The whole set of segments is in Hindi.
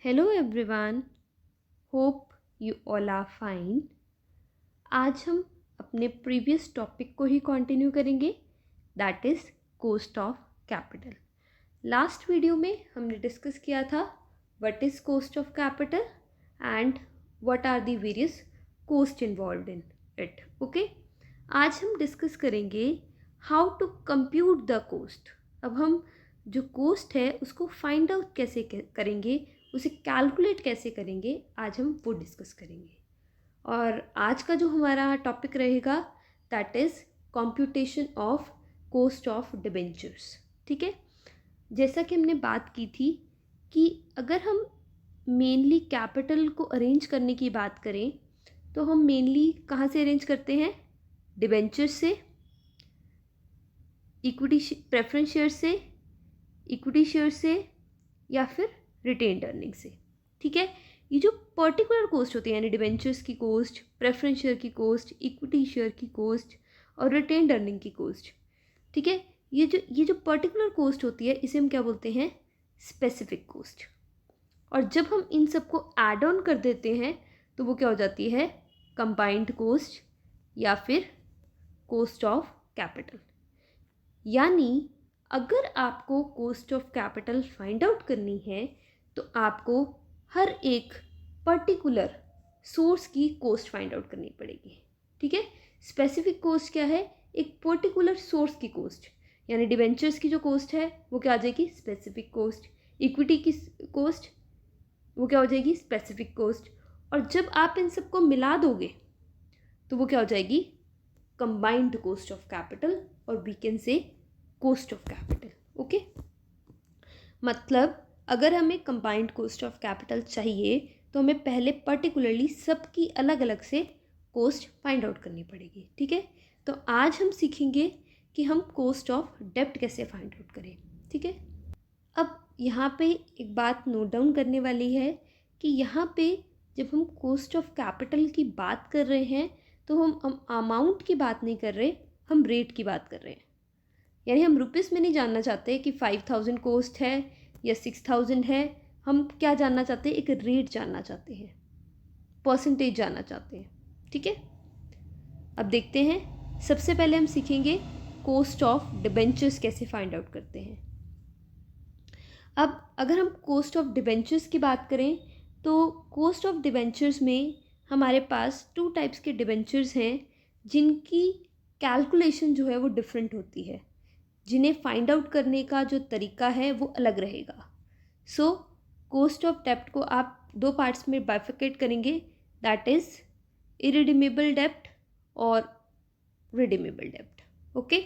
Hello everyone, hope you all are fine. आज हम अपने प्रीवियस टॉपिक को ही कंटिन्यू करेंगे, that is cost of capital. Last video में हमने डिस्कस किया था what is cost of capital and what are the various cost involved in it. Okay, आज हम डिस्कस करेंगे how to compute the cost. अब हम जो कॉस्ट है उसको फाइंड आउट कैसे करेंगे, उसे कैलकुलेट कैसे करेंगे, आज हम वो डिस्कस करेंगे। और आज का जो हमारा टॉपिक रहेगा that is computation of cost of debentures. ठीक है, जैसा कि हमने बात की थी कि अगर हम मेनली कैपिटल को अरेंज करने की बात करें तो हम मेनली कहाँ से अरेंज करते हैं? डिबेंचर्स से, इक्विटी प्रेफरेंस शेयर से, इक्विटी शेयर से, या फिर रिटेन्ड अर्निंग से। ठीक है, ये जो पर्टिकुलर कॉस्ट होती है यानी डिबेंचर्स की कॉस्ट, प्रेफरेंस शेयर की कॉस्ट, इक्विटी शेयर की कॉस्ट और रिटेन्ड अर्निंग की कॉस्ट, ठीक है, ये जो पर्टिकुलर कॉस्ट होती है इसे हम क्या बोलते हैं? Specific cost. और जब हम इन सबको ऐड ऑन कर देते हैं तो वो क्या हो जाती है? कंबाइंड कॉस्ट या फिर कॉस्ट ऑफ कैपिटल। यानी अगर आपको cost of capital find out करनी है तो आपको हर एक पर्टिकुलर सोर्स की कॉस्ट फाइंड आउट करनी पड़ेगी। ठीक है, स्पेसिफिक कॉस्ट क्या है? एक पर्टिकुलर सोर्स की कॉस्ट, यानी डिबेंचर्स की जो कॉस्ट है वो क्या आ जाएगी? Specific cost. इक्विटी की कॉस्ट वो क्या हो जाएगी? Specific cost. और जब आप इन सबको मिला दोगे तो वो क्या हो जाएगी? कंबाइंड कॉस्ट ऑफ कैपिटल, और we can say cost of capital. Okay, मतलब अगर हमें कंबाइंड कॉस्ट ऑफ कैपिटल चाहिए तो हमें पहले पर्टिकुलरली सबकी अलग अलग से कॉस्ट फाइंड आउट करनी पड़ेगी। ठीक है, तो आज हम सीखेंगे कि हम कॉस्ट ऑफ डेब्ट कैसे फाइंड आउट करें। ठीक है, अब यहाँ पे एक बात नोट डाउन करने वाली है कि यहाँ पे जब हम कॉस्ट ऑफ कैपिटल की बात कर रहे हैं तो हम अमाउंट की बात नहीं कर रहे, हम रेट की बात कर रहे हैं। यानी हम रुपीज़ में नहीं जानना चाहते कि 5000 कॉस्ट है या 6000 है, हम क्या जानना चाहते हैं? एक रेट जानना चाहते हैं, परसेंटेज जानना चाहते हैं। ठीक है, अब देखते हैं। सबसे पहले हम सीखेंगे कॉस्ट ऑफ डिबेंचर्स कैसे फाइंड आउट करते हैं। अब अगर हम कॉस्ट ऑफ डिबेंचर्स की बात करें तो कॉस्ट ऑफ डिबेंचर्स में हमारे पास 2 टाइप्स के डिबेंचर्स हैं जिनकी कैलकुलेशन जो है वो डिफरेंट होती है, जिन्हें फाइंड आउट करने का जो तरीका है वो अलग रहेगा। सो कॉस्ट ऑफ डेब्ट को आप 2 पार्ट्स में बाइफिकेट करेंगे, दैट इज़ इरिडीमेबल डेब्ट और रिडीमेबल डेब्ट। Okay,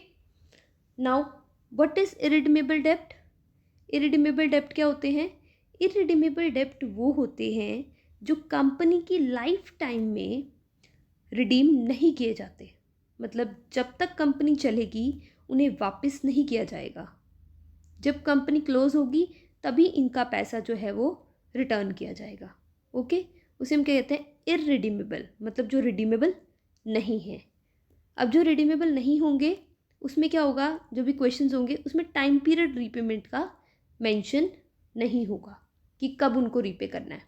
now what is irredeemable डेब्ट? इरिडीमेबल डेब्ट क्या होते हैं? इरिडीमेबल डेब्ट वो होते हैं जो कंपनी की लाइफ टाइम में रिडीम नहीं किए जाते, मतलब जब तक कंपनी चलेगी उन्हें वापस नहीं किया जाएगा। जब कंपनी क्लोज होगी तभी इनका पैसा जो है वो रिटर्न किया जाएगा। ओके, उसे हम क्या कहते हैं? इररिडीमेबल, मतलब जो रिडीमेबल नहीं है। अब जो रिडीमेबल नहीं होंगे उसमें क्या होगा? जो भी क्वेश्चंस होंगे उसमें टाइम पीरियड रीपेमेंट का मेंशन नहीं होगा कि कब उनको रीपे करना है,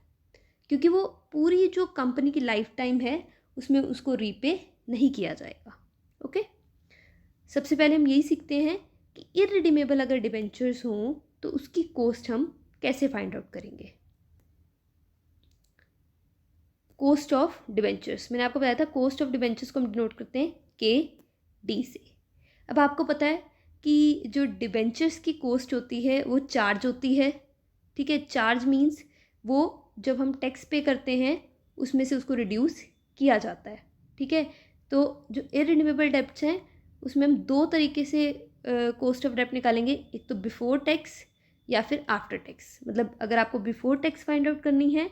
क्योंकि वो पूरी जो कंपनी की लाइफ टाइम है उसमें उसको रीपे नहीं किया जाएगा। ओके, सबसे पहले हम यही सीखते हैं कि इररिडीमेबल अगर डिबेंचर्स हों तो उसकी कॉस्ट हम कैसे फाइंड आउट करेंगे। कॉस्ट ऑफ डिबेंचर्स, मैंने आपको बताया था कॉस्ट ऑफ डिबेंचर्स को हम डिनोट करते हैं KD से। अब आपको पता है कि जो डिबेंचर्स की कॉस्ट होती है वो चार्ज होती है। ठीक है, चार्ज मीन्स वो जब हम टैक्स पे करते हैं उसमें से उसको रिड्यूस किया जाता है। ठीक है, तो जो इररिडीमेबल डेब्ट्स हैं उसमें हम 2 तरीके से कॉस्ट ऑफ डेब्ट निकालेंगे, एक तो बिफोर टैक्स या फिर आफ्टर टैक्स। मतलब अगर आपको बिफोर टैक्स फाइंड आउट करनी है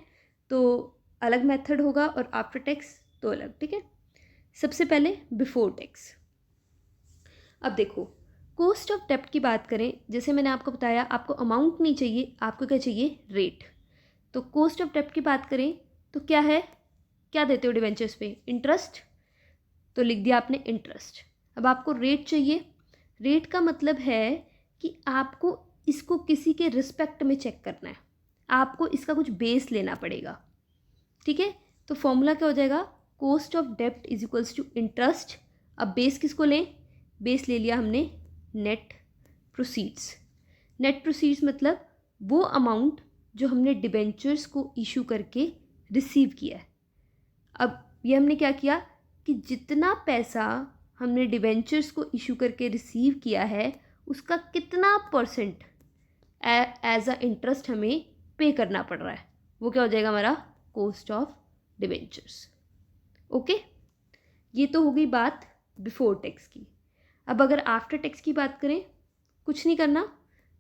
तो अलग मेथड होगा और आफ्टर टैक्स तो अलग। ठीक है, सबसे पहले बिफोर टैक्स। अब देखो, कॉस्ट ऑफ डेब्ट की बात करें, जैसे मैंने आपको बताया आपको अमाउंट नहीं चाहिए, आपको क्या चाहिए? रेट। तो कॉस्ट ऑफ डेब्ट की बात करें तो क्या है? क्या देते हो डिबेंचर्स पे? इंटरेस्ट, तो लिख दिया आपने इंटरेस्ट। अब आपको रेट चाहिए। रेट का मतलब है कि आपको इसको किसी के रिस्पेक्ट में चेक करना है। आपको इसका कुछ बेस लेना पड़ेगा, ठीक है। तो फॉर्मूला क्या हो जाएगा, कॉस्ट ऑफ डेप्ट इज इक्वल्स टू इंटरेस्ट। अब बेस किसको लें, बेस ले लिया हमने नेट प्रोसीड्स। नेट प्रोसीड्स मतलब वो अमाउंट जो हमने डिबेंचर्स को इशू करके रिसीव किया है। अब ये हमने क्या किया कि जितना पैसा हमने डिबेंचर्स को इशू करके रिसीव किया है उसका कितना परसेंट एज अ इंटरेस्ट हमें पे करना पड़ रहा है, वो क्या हो जाएगा हमारा कॉस्ट ऑफ डिबेंचर्स। ओके, ये तो हो गई बात बिफोर टैक्स की। अब अगर आफ्टर टैक्स की बात करें, कुछ नहीं करना,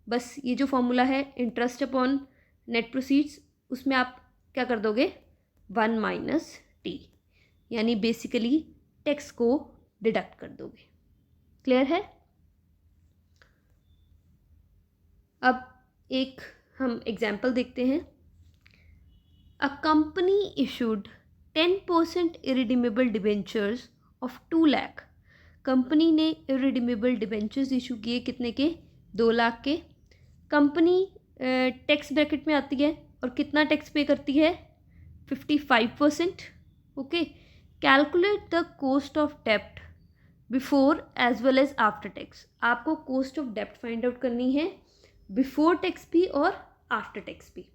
बस ये जो फॉर्मूला है इंटरेस्ट अपॉन नेट प्रोसीड्स, उसमें आप क्या कर दोगे 1 माइनस टी, यानी बेसिकली टैक्स को डिडक्ट कर दोगे। क्लियर है। अब एक हम एग्जाम्पल देखते हैं। A company issued 10% irredeemable debentures of 2 lakh. Company ने इरिडीमेबल डिबेंचर्स इशू किए कितने के, 2 लाख के। कंपनी टैक्स ब्रैकेट में आती है और कितना टैक्स पे करती है 55%। Okay, calculate the cost of डेप्ट before as well as after tax. आपको कॉस्ट ऑफ डेप्ट फाइंड आउट करनी है बिफोर टैक्स भी और आफ्टर टैक्स भी।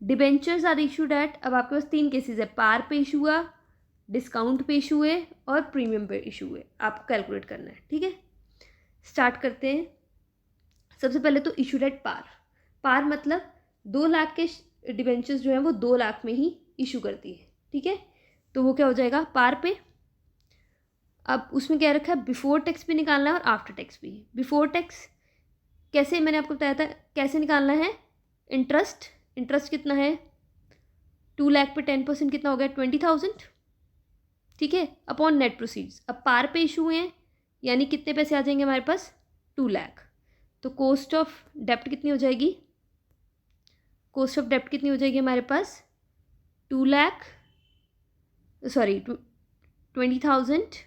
डिबेंचर्स आर इशूड एट, अब आपके पास 3 केसेस है, पार पे इशू हुआ, डिस्काउंट पे इशू हुए और प्रीमियम पे इशू हुए, आपको कैलकुलेट करना है, ठीक है। स्टार्ट करते हैं। सबसे पहले तो इशूड एट पार। पार मतलब 2 लाख के डिबेंचर्स जो हैं वो 2 लाख में ही इशू करती है, ठीक है। तो वो क्या हो जाएगा पार पे। अब उसमें क्या रखा है, बिफोर टैक्स भी निकालना है और आफ्टर टैक्स भी। बिफोर टैक्स कैसे, मैंने आपको बताया था कैसे निकालना है, इंटरेस्ट। इंटरेस्ट कितना है 2 लाख पे 10% कितना हो गया 20,000, ठीक है, अपॉन नेट प्रोसीड्स। अब पार पे इशू हुए हैं यानी कितने पैसे आ जाएंगे हमारे पास 2 लाख। तो कॉस्ट ऑफ डेप्ट कितनी हो जाएगी, कॉस्ट ऑफ डेप्ट कितनी हो जाएगी हमारे पास 20,000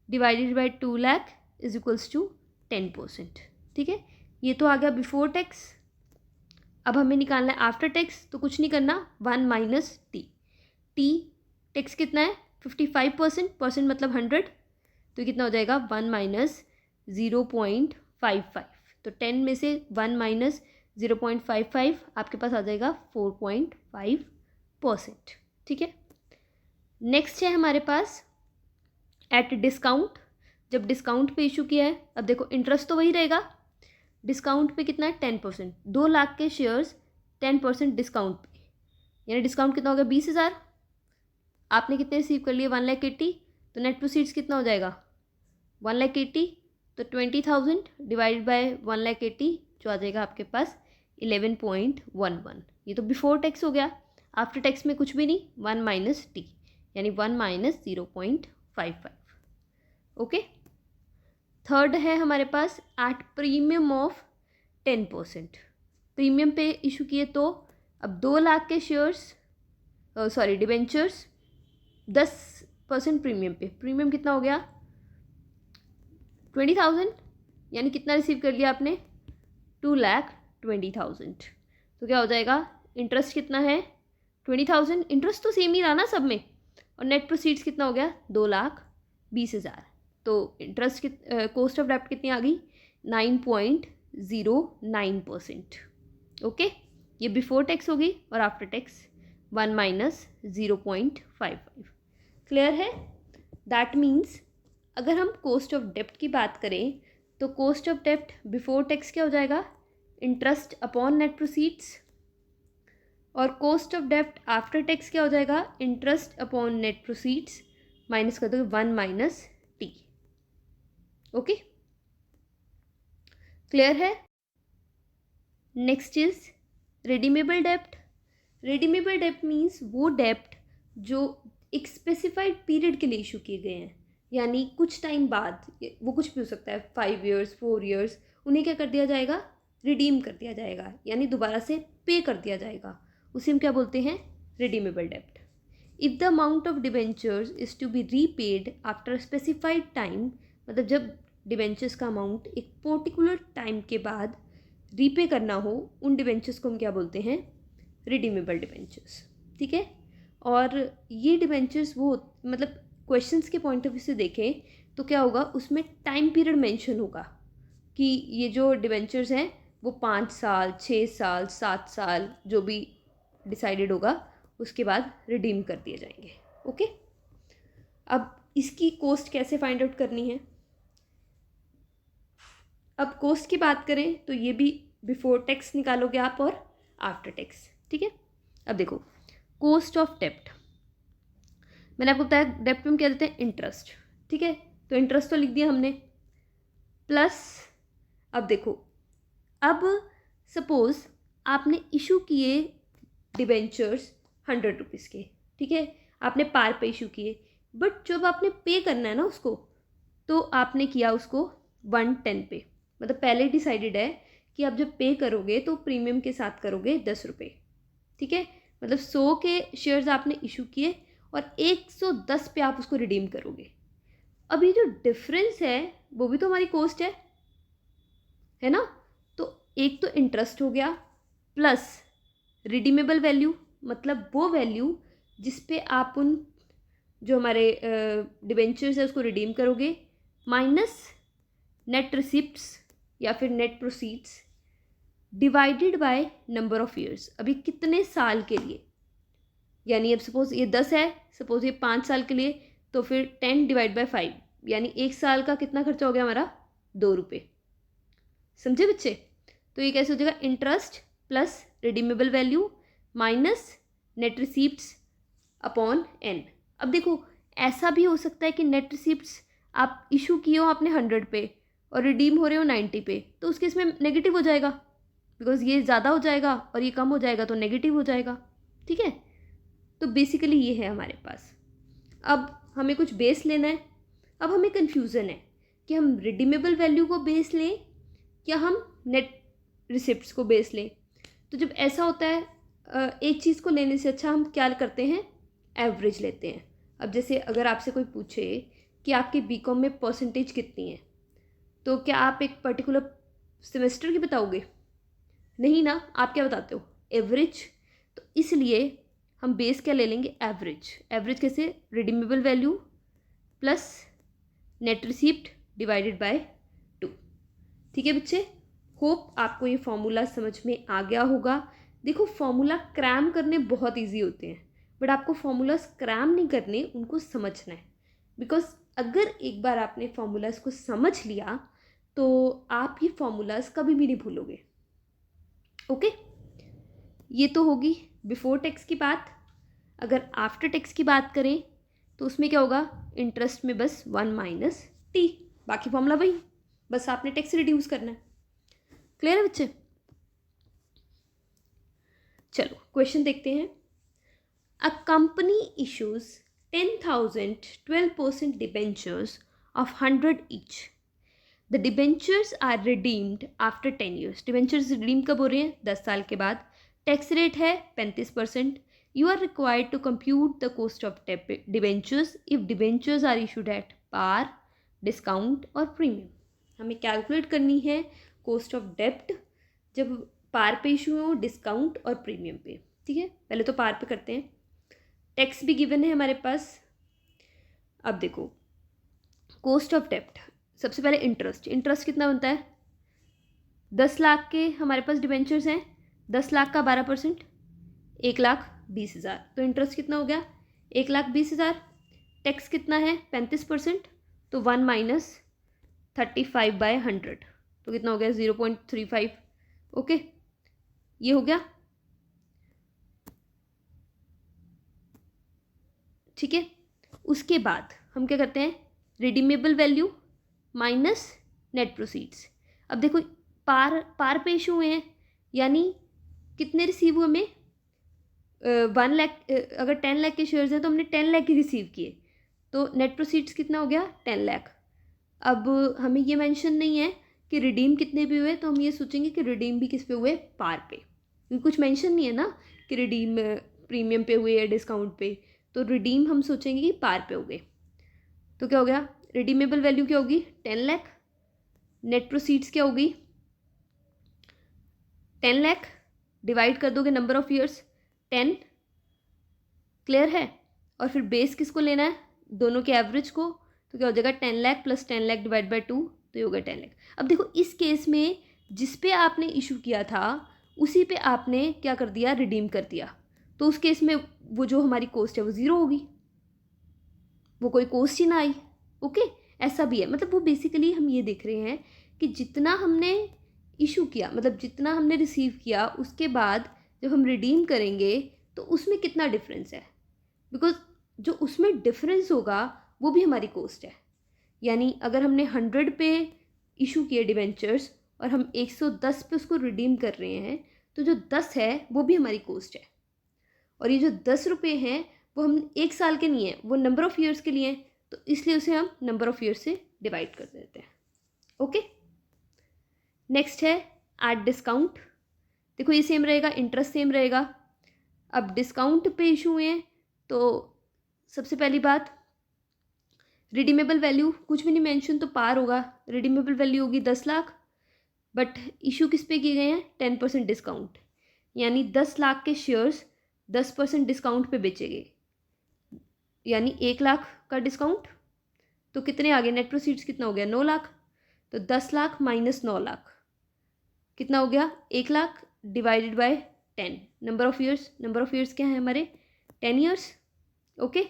divided by 2 lakh is equals to 10%, ठीक है। ये तो आ गया बिफोर टैक्स। अब हमें निकालना है आफ्टर टैक्स, तो कुछ नहीं करना 1 माइनस टी। टी टैक्स कितना है 55%, परसेंट मतलब 100, तो कितना हो जाएगा 1 माइनस 0.55। तो 10 में से 1 माइनस 0.55 आपके पास आ जाएगा 4.5%, ठीक है। नेक्स्ट है हमारे पास एट डिस्काउंट। जब डिस्काउंट पे इशू किया है, अब देखो इंटरेस्ट तो वही रहेगा, डिस्काउंट पे कितना है 10%, 2 लाख के शेयर्स 10% डिस्काउंट पे, यानी डिस्काउंट कितना हो गया 20,000। आपने कितने रिसीव कर लिए 1,80,000, तो नेट प्रोसीड्स कितना हो जाएगा 1,80,000, तो 20,000 डिवाइडेड बाय 1,80,000 जो आ जाएगा आपके पास 11.11। ये तो बिफोर टैक्स हो गया। आफ्टर टैक्स में कुछ भी नहीं, 1 माइनस टी, यानी 1 माइनस 0.55। ओके, थर्ड है हमारे पास एट प्रीमियम ऑफ 10%। प्रीमियम पे इशू किए तो अब 2 लाख के शेयर्स डिबेंचर्स 10% प्रीमियम पे, प्रीमियम कितना हो गया 20,000, यानी कितना रिसीव कर लिया आपने 2,20,000। तो क्या हो जाएगा, इंटरेस्ट कितना है 20,000, इंटरेस्ट तो सेम ही रहा ना सब में, और नेट प्रोसीड्स कितना हो गया 2,20,000। तो इंटरेस्ट कॉस्ट ऑफ डेप्ट कितनी आ गई 9.09%। ओके, ये बिफोर टैक्स होगी और आफ्टर टैक्स 1 माइनस 0.55। क्लियर है। दैट मीन्स अगर हम कॉस्ट ऑफ डेप्ट की बात करें तो कॉस्ट ऑफ डेप्ट बिफोर टैक्स क्या हो जाएगा इंटरेस्ट अपॉन नेट प्रोसीड्स, और कॉस्ट ऑफ डेप्ट आफ्टर टैक्स क्या हो जाएगा interest upon net proceeds minus कर दोगे 1 माइनस टी। ओके, क्लियर है। नेक्स्ट इज रिडीमेबल डेप्ट। रिडीमेबल डेप्ट मीन्स वो डेप्ट जो एक स्पेसिफाइड पीरियड के लिए इशू किए गए हैं, यानी कुछ टाइम बाद, वो कुछ भी हो सकता है 5 years 4 years, उन्हें क्या कर दिया जाएगा रिडीम कर दिया जाएगा, यानी दोबारा से पे कर दिया जाएगा, उसे हम क्या बोलते हैं रिडीमेबल डेप्ट। If the amount of debentures is to be repaid after specified time, मतलब जब डिबेंचर्स का अमाउंट एक पर्टिकुलर टाइम के बाद रीपे करना हो उन डिबेंचर्स को हम क्या बोलते हैं, रिडीमेबल डिबेंचर्स। ठीक है, और ये डिबेंचर्स वो मतलब क्वेश्चंस के पॉइंट ऑफ व्यू से देखें तो क्या होगा, उसमें टाइम पीरियड मेंशन होगा कि ये जो डिबेंचर्स हैं वो 5 साल, 6 साल, 7 साल जो भी डिसाइडेड होगा उसके बाद रिडीम कर दिए जाएंगे। ओके, अब इसकी कॉस्ट कैसे फाइंड आउट करनी है। अब कॉस्ट की बात करें तो ये भी बिफोर टैक्स निकालोगे आप और आफ्टर टैक्स। ठीक है, अब देखो कॉस्ट ऑफ डेप्ट, मैंने आपको बताया डेप्ट में क्या देते हैं, इंटरेस्ट। ठीक है, तो इंटरेस्ट तो लिख दिया हमने, प्लस अब देखो, अब सपोज आपने इशू किए डिबेंचर्स 100 रुपीज़ के। ठीक है, आपने पार पे इशू किए, बट जब आपने पे करना है ना उसको, तो आपने किया उसको 110 पे, मतलब पहले डिसाइडेड है कि आप जब पे करोगे तो प्रीमियम के साथ करोगे 10 रुपये। ठीक है, मतलब 100 के शेयर्स आपने इशू किए और 110 पे आप उसको रिडीम करोगे। अब ये जो डिफरेंस है वो भी तो हमारी कॉस्ट है ना। तो एक तो इंटरेस्ट हो गया, प्लस रिडीमेबल वैल्यू, मतलब वो वैल्यू जिस पे आप उन जो हमारे डिबेंचर्स है उसको रिडीम करोगे, माइनस नेट रिसिप्ट्स या फिर net proceeds divided by number of years. अभी कितने साल के लिए, यानी अब सपोज ये 10 है, सपोज ये 5 साल के लिए, तो फिर 10 डिवाइड बाय 5, यानी 1 साल का कितना खर्चा हो गया हमारा, 2 रुपये। समझे बच्चे। तो ये कैसे हो जाएगा, interest plus redeemable value minus net receipts upon N. अब देखो ऐसा भी हो सकता है कि नेट रिसीप्ट्स आप इशू किए हो आपने 100 पे और रिडीम हो रहे हो 90 पे, तो उसके इसमें नेगेटिव हो जाएगा, बिकॉज ये ज़्यादा हो जाएगा और ये कम हो जाएगा तो नेगेटिव हो जाएगा। ठीक है, तो बेसिकली ये है हमारे पास। अब हमें कुछ बेस लेना है। अब हमें कन्फ्यूज़न है कि हम रिडीमेबल वैल्यू को बेस लें या हम नेट रिसिप्ट्स को बेस लें। तो जब ऐसा होता है एक चीज़ को लेने से अच्छा हम क्या करते हैं, एवरेज लेते हैं। अब जैसे अगर आपसे कोई पूछे कि आपके बीकॉम में परसेंटेज कितनी है, तो क्या आप एक पर्टिकुलर सेमेस्टर की बताओगे, नहीं ना, आप क्या बताते हो, एवरेज। तो इसलिए हम बेस क्या ले लेंगे, एवरेज। एवरेज कैसे, redeemable value plus net receipt divided by 2। ठीक है बच्चे, होप आपको ये फॉर्मूला समझ में आ गया होगा। देखो फॉर्मूला क्रैम करने बहुत इजी होते हैं, बट आपको फॉर्मूलाज क्रैम नहीं करने, उनको समझना है। बिकॉज अगर एक बार आपने फॉर्मूलाज को समझ लिया तो आप ये फॉर्मूलाज कभी भी नहीं भूलोगे। ओके, ये तो होगी बिफोर टैक्स की बात। अगर आफ्टर टैक्स की बात करें तो उसमें क्या होगा, इंटरेस्ट में बस 1 माइनस टी, बाकी फॉर्मूला वही, बस आपने टैक्स रिड्यूस करना है। क्लियर है बच्चे। चलो क्वेश्चन देखते हैं। A company issues 10,000 12% debentures of 100 each. The debentures are redeemed after 10 years. Debentures redeem कब हो रहे हैं, 10 साल के बाद। टैक्स रेट है 35%। You are required to compute the cost of debentures if debentures are issued at par, discount और प्रीमियम। हमें कैलकुलेट करनी है कॉस्ट ऑफ डेप्ट जब पार पे इशू हो, डिस्काउंट और प्रीमियम पे। ठीक है, पहले तो पार पे करते हैं। टैक्स भी गिवन है हमारे पास। अब देखो कॉस्ट ऑफ डेप्ट, सबसे पहले इंटरेस्ट कितना बनता है, 10 लाख के हमारे पास डिबेंचर्स हैं, 10 लाख का 12%, 1,20,000। तो इंटरेस्ट कितना हो गया, 1,20,000। टैक्स कितना है 35%, तो 1 माइनस 35/100, तो कितना हो गया 0.35। ओके, ये हो गया। ठीक है, उसके बाद हम क्या करते हैं, redeemable value minus net proceeds. अब देखो पार पे इशू हुए हैं, यानी कितने रिसीव हुए हमें, 1 लाख। अगर 10 लाख के शेयर्स हैं तो हमने 10 लाख ही रिसीव किए, तो नेट प्रोसीड्स कितना हो गया 10 लाख। अब हमें ये मेंशन नहीं है कि रिडीम कितने भी हुए, तो हम ये सोचेंगे कि रिडीम भी किस पे हुए, पार पे, क्योंकि कुछ मेंशन नहीं है ना कि रिडीम प्रीमियम पे हुए या डिस्काउंट पे। तो रिडीम हम सोचेंगे कि पार पे हो गए। तो क्या हो गया, रिडीमेबल वैल्यू क्या होगी 10 लाख, नेट प्रोसीड्स क्या होगी 10 लाख डिवाइड कर दोगे नंबर ऑफ ईयर्स 10, क्लियर है। और फिर बेस किसको लेना है, दोनों के एवरेज को, तो क्या हो जाएगा 10 lakh plus 10 lakh divide by 2, तो ये होगा 10 लाख। अब देखो इस केस में जिस पे आपने इशू किया था उसी पे आपने क्या कर दिया, रिडीम कर दिया, तो उस केस में वो जो हमारी कॉस्ट है वो ज़ीरो होगी, वो कोई कॉस्ट ही ना आई। ओके, ऐसा भी है, मतलब वो बेसिकली हम ये देख रहे हैं कि जितना हमने इशू किया, मतलब जितना हमने रिसीव किया, उसके बाद जब हम रिडीम करेंगे तो उसमें कितना डिफरेंस है, बिकॉज जो उसमें डिफरेंस होगा वो भी हमारी कॉस्ट है। यानी अगर हमने 100 पे इशू किए डिवेंचर्स और हम 110 पे उसको रिडीम कर रहे हैं, तो जो 10 है वो भी हमारी कॉस्ट है। और ये जो 10 रुपये हैं वो हम 1 साल के नहीं हैं, वो नंबर ऑफ़ ईयर्स के लिए हैं, तो इसलिए उसे हम नंबर ऑफ़ ईयर्स से डिवाइड कर देते हैं। ओके, नेक्स्ट है एट डिस्काउंट। देखो ये सेम रहेगा, इंटरेस्ट सेम रहेगा। अब डिस्काउंट पे इशू हुए हैं तो सबसे पहली बात, रिडीमेबल वैल्यू कुछ भी नहीं मेंशन, तो पार होगा। रिडीमेबल वैल्यू होगी 10 लाख, बट इशू किस पे किए गए हैं, 10% डिस्काउंट, यानी 10 लाख के शेयर्स 10% डिस्काउंट पे बेचेंगे, यानी 1 लाख का डिस्काउंट, तो कितने आ गए, नेट प्रोसीड्स कितना हो गया, 9 लाख। तो 10 लाख माइनस 9 लाख कितना हो गया, 1 lakh divided by 10, number of years क्या है हमारे, 10 ईयर्स। ओके,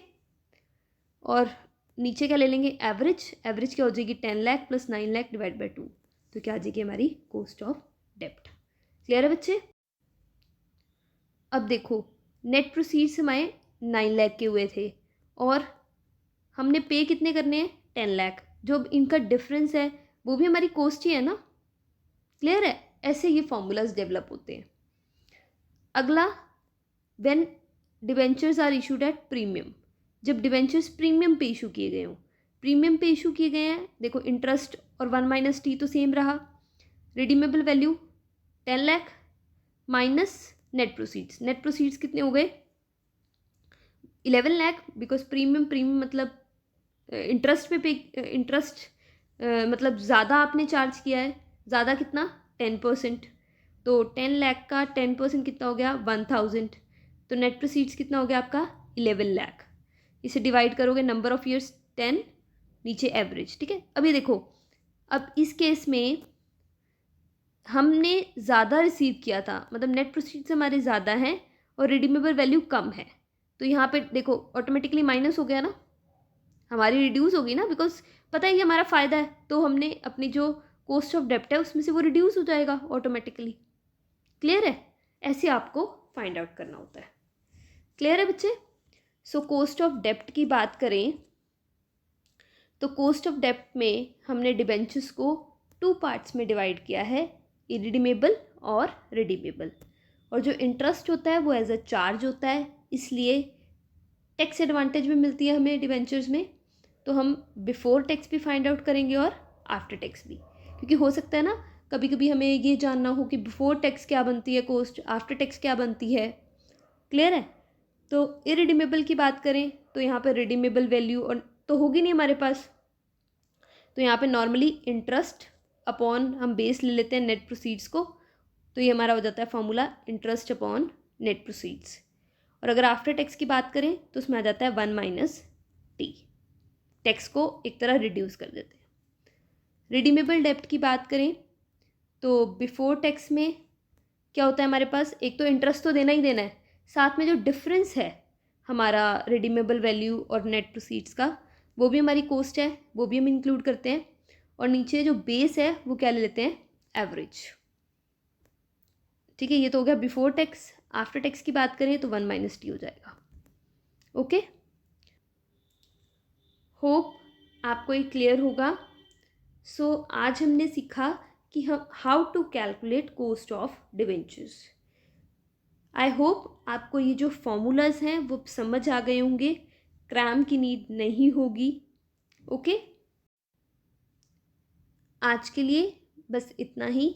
और नीचे क्या ले लेंगे, एवरेज क्या हो जाएगी, 10 lakh plus 9 lakh divide by 2, तो क्या आ जाएगी हमारी कॉस्ट ऑफ डेप्ट। क्लियर है बच्चे। अब देखो नेट प्रोसीड्स हमारे 9 लाख के हुए थे और हमने पे कितने करने हैं, 10 लाख, जो इनका डिफरेंस है वो भी हमारी कॉस्ट ही है ना। क्लियर है, ऐसे ये फॉर्मूलाज डेवलप होते हैं। अगला, when debentures are issued at premium, जब डिवेंचर्स प्रीमियम पे इशू किए गए हों, प्रीमियम पे इशू किए गए हैं, देखो इंटरेस्ट और 1 - t तो सेम रहा, redeemable value 10 lakh minus net proceeds कितने हो गए, 11 लाख, बिकॉज प्रीमियम मतलब इंटरेस्ट पे इंटरेस्ट मतलब ज़्यादा आपने चार्ज किया है, ज़्यादा कितना, 10%, तो 10 लाख का 10% कितना हो गया, 1000, तो नेट प्रोसीड्स कितना हो गया आपका, 11 लाख। इसे डिवाइड करोगे नंबर ऑफ़ ईयर्स 10, नीचे एवरेज, ठीक है। अभी देखो, अब इस केस में हमने ज़्यादा रिसीव किया था, मतलब नेट प्रोसीड्स हमारे ज़्यादा हैं और रिडीमेबल वैल्यू कम है, तो यहाँ पे देखो ऑटोमेटिकली माइनस हो गया ना, हमारी रिड्यूस होगी ना, बिकॉज पता है ये हमारा फ़ायदा है, तो हमने अपनी जो कॉस्ट ऑफ डेप्ट है उसमें से वो रिड्यूस हो जाएगा ऑटोमेटिकली। क्लियर है, ऐसे आपको फाइंड आउट करना होता है। क्लियर है बच्चे। सो कॉस्ट ऑफ डेप्ट की बात करें तो कॉस्ट ऑफ डेप्ट में हमने डिबेंचर्स को 2 पार्ट्स में डिवाइड किया है, इरिडीमेबल और रिडीमेबल, और जो इंटरेस्ट होता है वो एज अ चार्ज होता है, इसलिए टैक्स एडवांटेज भी मिलती है हमें डिबेंचर्स में, तो हम बिफोर टैक्स भी फाइंड आउट करेंगे और आफ्टर टैक्स भी, क्योंकि हो सकता है ना कभी कभी हमें ये जानना हो कि बिफोर टैक्स क्या बनती है कॉस्ट, आफ्टर टैक्स क्या बनती है। क्लियर है। तो इरिडीमेबल की बात करें तो यहाँ पर रिडीमेबल वैल्यू और तो होगी नहीं हमारे पास, तो यहाँ पे नॉर्मली इंटरेस्ट अपॉन हम बेस ले लेते हैं नेट प्रोसीड्स को, तो ये हमारा हो जाता है formula interest upon net proceeds. और अगर आफ्टर टैक्स की बात करें तो उसमें आ जाता है 1 - t, टैक्स को एक तरह रिड्यूस कर देते हैं। रिडीमेबल डेप्ट की बात करें तो बिफोर टैक्स में क्या होता है हमारे पास, एक तो इंटरेस्ट तो देना ही देना है, साथ में जो डिफरेंस है हमारा रिडीमेबल वैल्यू और नेट प्रोसीड्स का, वो भी हमारी कॉस्ट है, वो भी हम इंक्लूड करते हैं, और नीचे जो बेस है वो क्या ले लेते हैं, एवरेज। ठीक है, ये तो हो गया बिफोर टैक्स। आफ्टर टैक्स की बात करें तो 1 - t हो जाएगा। ओके, होप आपको ये क्लियर होगा। सो आज हमने सीखा कि हम how to calculate cost of debentures. I hope आपको ये जो फॉर्मूलाज हैं वो समझ आ गए होंगे, क्रैम की नीड नहीं होगी। ओके, आज के लिए बस इतना ही।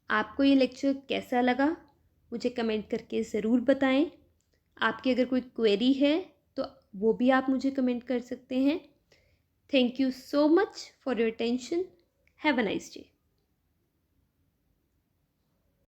आपको ये लेक्चर कैसा लगा मुझे कमेंट करके ज़रूर बताएं। आपकी अगर कोई क्वेरी है तो वो भी आप मुझे कमेंट कर सकते हैं। Thank you so much for your attention. Have a nice day.